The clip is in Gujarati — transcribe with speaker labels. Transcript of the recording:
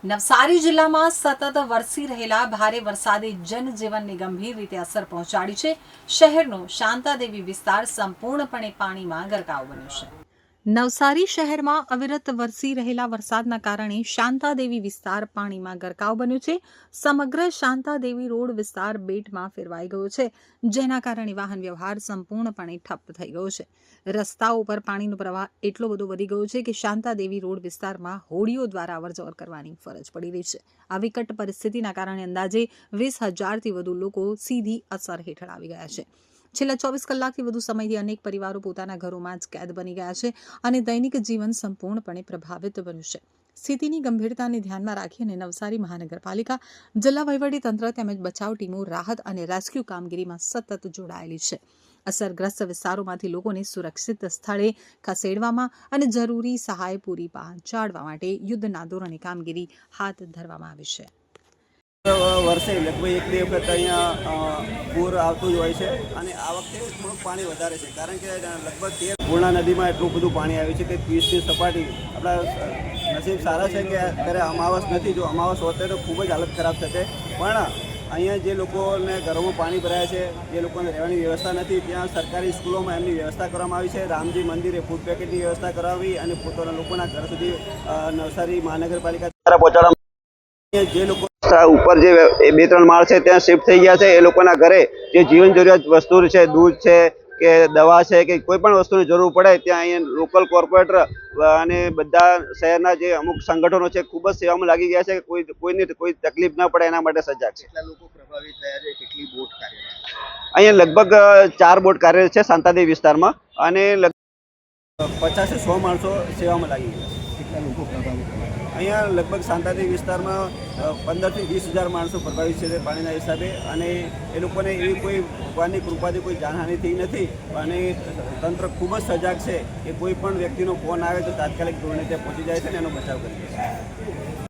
Speaker 1: નવસારી જિલ્લામાં સતત વરસી રહેલા ભારે વરસાદે જનજીવનને ગંભીર રીતે અસર પહોંચાડી છે। શહેરનો શાંતાદેવી વિસ્તાર સંપૂર્ણપણે પાણીમાં ગરકાવ બન્યો છે। નવસારી શહેરમાં અવિરત વરસી રહેલા વરસાદના કારણે શાંતાદેવી વિસ્તાર પાણીમાં ગરકાવ બન્યો છે। સમગ્ર શાંતાદેવી રોડ વિસ્તાર બેટમાં ફેરવાઈ ગયો છે, જેના કારણે વાહન વ્યવહાર સંપૂર્ણપણે ઠપ્પ થઈ ગયો છે। રસ્તાઓ પર પાણીનો પ્રવાહ એટલો બધો વધી ગયો છે કે શાંતાદેવી રોડ વિસ્તારમાં હોડીઓ દ્વારા અવરજવર કરવાની ફરજ પડી રહી છે। આ વિકટ પરિસ્થિતિના કારણે અંદાજે 20,000થી વધુ લોકો સીધી અસર હેઠળ આવી ગયા છે। છેલ્લા 24 કલાકથી વધુ સમયથી અનેક પરિવારો પોતાના ઘરોમાં જ કેદ બની ગયા છે અને દૈનિક જીવન સંપૂર્ણપણે પ્રભાવિત બન્યું છે। સ્થિતિની ગંભીરતાને ધ્યાનમાં રાખી અને નવસારી મહાનગરપાલિકા, જિલ્લા વહીવટીતંત્ર તેમજ બચાવ ટીમો રાહત અને રેસ્ક્યુ કામગીરીમાં સતત જોડાયેલી છે। અસરગ્રસ્ત વિસ્તારોમાંથી લોકોને સુરક્ષિત સ્થળે ખસેડવામાં અને જરૂરી સહાય પૂરી પહોંચાડવા માટે યુદ્ધના ધોરણે કામગીરી હાથ ધરવામાં આવી છે।
Speaker 2: વર્ષે લગભગ એક બે વખત અહીંયા પૂર આવતું જ હોય છે અને આ વખતે થોડુંક પાણી વધારે છે, કારણ કે લગભગ 13 પૂર્ણા નદીમાં એટલું બધું પાણી આવ્યું છે કે 30ની સપાટી આપણા નસીબ સારા છે કે અત્યારે અમાવસ નથી। જો અમાવસ હોતે તો ખૂબ જ હાલત ખરાબ થશે, પણ અહીંયા જે લોકોને ઘરોમાં પાણી ભરાયા છે, જે લોકોને રહેવાની વ્યવસ્થા નથી, ત્યાં સરકારી સ્કૂલોમાં એમની વ્યવસ્થા કરવામાં આવી છે। રામજી મંદિરે ફૂડ પેકેટની વ્યવસ્થા કરાવી અને પોતાના લોકોના ઘર સુધી નવસારી મહાનગરપાલિકા દ્વારા પહોંચાડવામાં। જે લોકો ઉપર જે 2-3 માળ છે ત્યાં શિફ્ટ થઈ ગયા છે, એ લોકોના ઘરે જે જીવન જરૂરિયાત વસ્તુ છે, દૂધ છે કે દવા છે કે કોઈ પણ વસ્તુની જરૂર પડે ત્યાં અહીંયા લોકલ કોર્પોરેટર અને બધા શહેરના જે અમુક સંગઠનો છે ખૂબ જ સેવામાં લાગી ગયા છે। કોઈને કોઈ તકલીફ ન પડે એના માટે સજાગ છે।
Speaker 3: કેટલા લોકો પ્રભાવિત થયા છે? કેટલી બોટ કાર્યરત?
Speaker 2: અહીંયા લગભગ 4 બોટ કાર્યરત છે શાંતાદેવી વિસ્તારમાં અને લગભગ 50 થી 100 માણસો સેવામાં લાગી ગયા છે।
Speaker 3: કેટલા લોકો પ્રભાવિત થયા?
Speaker 2: અહીંયા લગભગ શાંતાદેવી વિસ્તારમાં 15,000 થી 20,000 માણસો પ્રભાવિત છે પાણીના હિસાબે, અને એ લોકોને એવી કોઈ ભગવાનની કૃપાથી કોઈ જાનહાનિ થઈ નથી અને તંત્ર ખૂબ જ સજાગ છે કે કોઈ પણ વ્યક્તિનો ફોન આવે તો તાત્કાલિક ધોરણે ત્યાં પહોંચી જાય છે અને એનો બચાવ કરી દે છે।